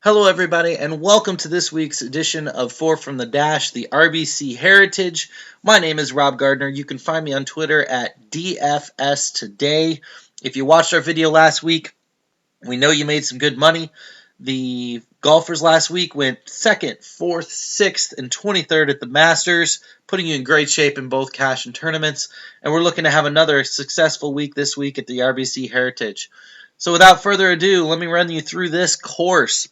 Hello, everybody, and welcome to this week's edition of Fore from the Dash, the RBC Heritage. My name is Rob Gardner. You can find me on Twitter at DFS Today. If you watched our video last week, we know you made some good money. The golfers last week went 2nd, 4th, 6th, and 23rd at the Masters, putting you in great shape in both cash and tournaments. And we're looking to have another successful week this week at the RBC Heritage. So without further ado, let me run you through this course.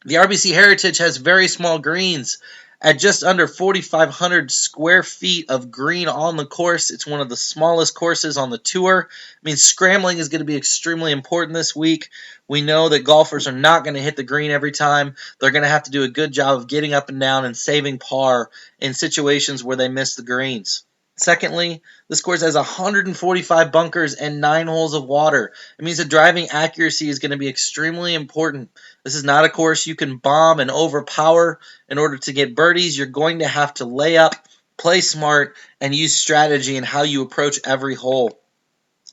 The RBC Heritage has very small greens at just under 4,500 square feet of green on the course. It's one of the smallest courses on the tour. I mean, scrambling is going to be extremely important this week. We know that golfers are not going to hit the green every time. They're going to have to do a good job of getting up and down and saving par in situations where they miss the greens. Secondly, this course has 145 bunkers and 9 holes of water. It means that driving accuracy is going to be extremely important. This is not a course you can bomb and overpower in order to get birdies. You're going to have to lay up, play smart, and use strategy in how you approach every hole.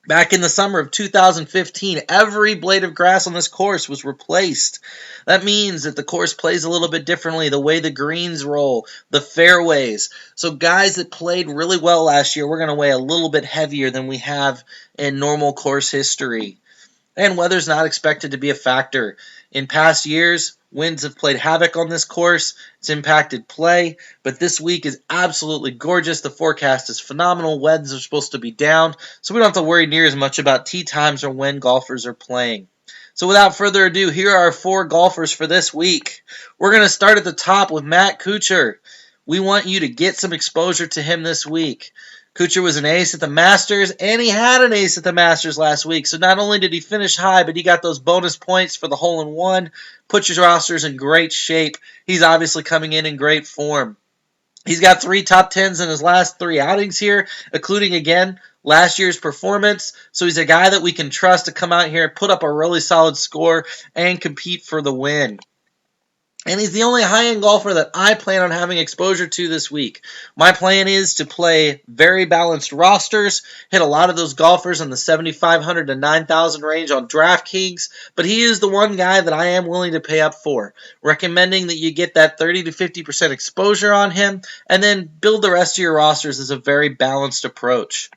Back in the summer of 2015, every blade of grass on this course was replaced. That means that the course plays a little bit differently, the way the greens roll, the fairways. So guys that played really well last year, we're going to weigh a little bit heavier than we have in normal course history. And weather's not expected to be a factor. In past years, winds have played havoc on this course. It's impacted play, but this week is absolutely gorgeous. The forecast is phenomenal. Winds are supposed to be down, so we don't have to worry near as much about tee times or when golfers are playing. So without further ado, here are our 4 golfers for this week. We're going to start at the top with Matt Kuchar. We want you to get some exposure to him this week. Kuchar was an ace at the Masters, and he had an ace at the Masters last week. So not only did he finish high, but he got those bonus points for the hole-in-one. Put your rosters in great shape. He's obviously coming in great form. He's got 3 top 10s in his last 3 outings here, including, again, last year's performance. So he's a guy that we can trust to come out here, put up a really solid score, and compete for the win. And he's the only high-end golfer that I plan on having exposure to this week. My plan is to play very balanced rosters, hit a lot of those golfers in the 7,500 to 9,000 range on DraftKings, but he is the one guy that I am willing to pay up for, recommending that you get that 30 to 50% exposure on him, and then build the rest of your rosters as a very balanced approach.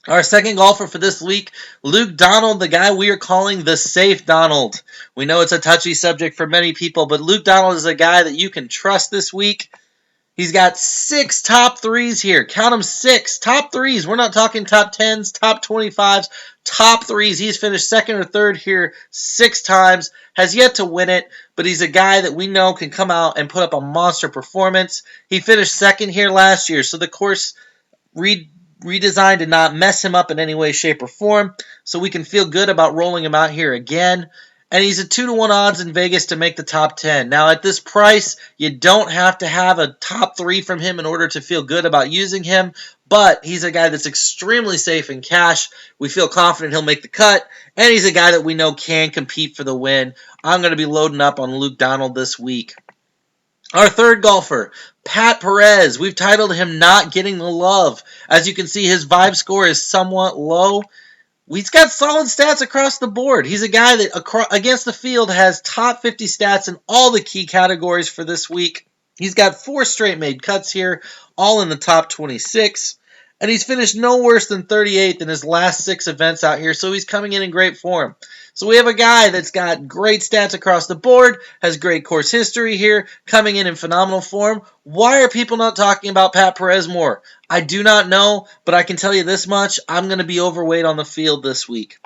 Our second golfer for this week, Luke Donald, the guy we are calling the Safe Donald. We know it's a touchy subject for many people, but Luke Donald is a guy that you can trust this week. He's got 6 top 3s here. Count them, 6 top 3s. We're not talking top 10s, top 25s, top 3s. He's finished 2nd or 3rd here 6 times. Has yet to win it, but he's a guy that we know can come out and put up a monster performance. He finished 2nd here last year, so the course redesigned to not mess him up in any way, shape, or form, so we can feel good about rolling him out here again. And he's a 2-to-1 odds in Vegas to make the top 10. Now, at this price, you don't have to have a top 3 from him in order to feel good about using him, but he's a guy that's extremely safe in cash. We feel confident he'll make the cut, and he's a guy that we know can compete for the win. I'm going to be loading up on Luke Donald this week. Our third golfer, Pat Perez. We've titled him Not Getting the Love. As you can see, his vibe score is somewhat low. He's got solid stats across the board. He's a guy that, against the field, has top 50 stats in all the key categories for this week. He's got 4 straight made cuts here, all in the top 26. And he's finished no worse than 38th in his last 6 events out here, so he's coming in great form. So we have a guy that's got great stats across the board, has great course history here, coming in phenomenal form. Why are people not talking about Pat Perez more? I do not know, but I can tell you this much. I'm going to be overweight on the field this week.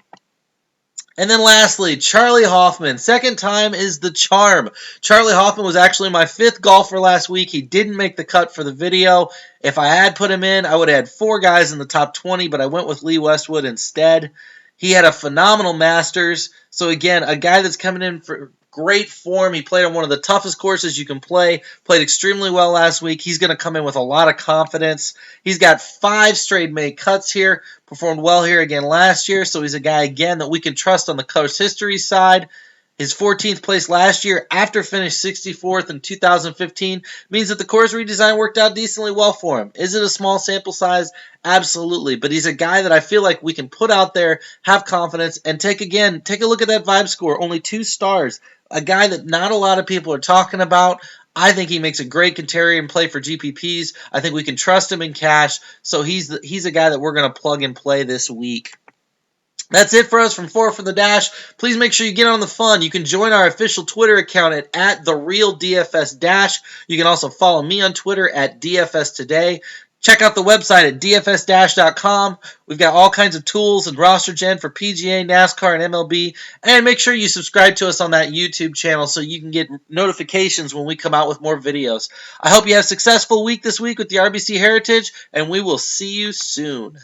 And then lastly, Charlie Hoffman. Second time is the charm. Charlie Hoffman was actually my 5th golfer last week. He didn't make the cut for the video. If I had put him in, I would have had 4 guys in the top 20, but I went with Lee Westwood instead. He had a phenomenal Masters. So again, a guy that's coming in for great form. He played on one of the toughest courses you can play. Played extremely well last week. He's going to come in with a lot of confidence. He's got 5 straight made cuts here. Performed well here again last year. So he's a guy, again, that we can trust on the course history side. His 14th place last year after finished 64th in 2015 means that the course redesign worked out decently well for him. Is it a small sample size? Absolutely. But he's a guy that I feel like we can put out there, have confidence, and take a look at that vibe score. Only 2 stars. A guy that not a lot of people are talking about. I think he makes a great contrarian play for GPPs. I think we can trust him in cash. So he's a guy that we're going to plug and play this week. That's it for us from Fore from the Dash. Please make sure you get on the fun. You can join our official Twitter account at @TheRealDFSDash. You can also follow me on Twitter at DFSToday. Check out the website at dfsdash.com. We've got all kinds of tools and roster gen for PGA, NASCAR, and MLB. And make sure you subscribe to us on that YouTube channel so you can get notifications when we come out with more videos. I hope you have a successful week this week with the RBC Heritage, and we will see you soon.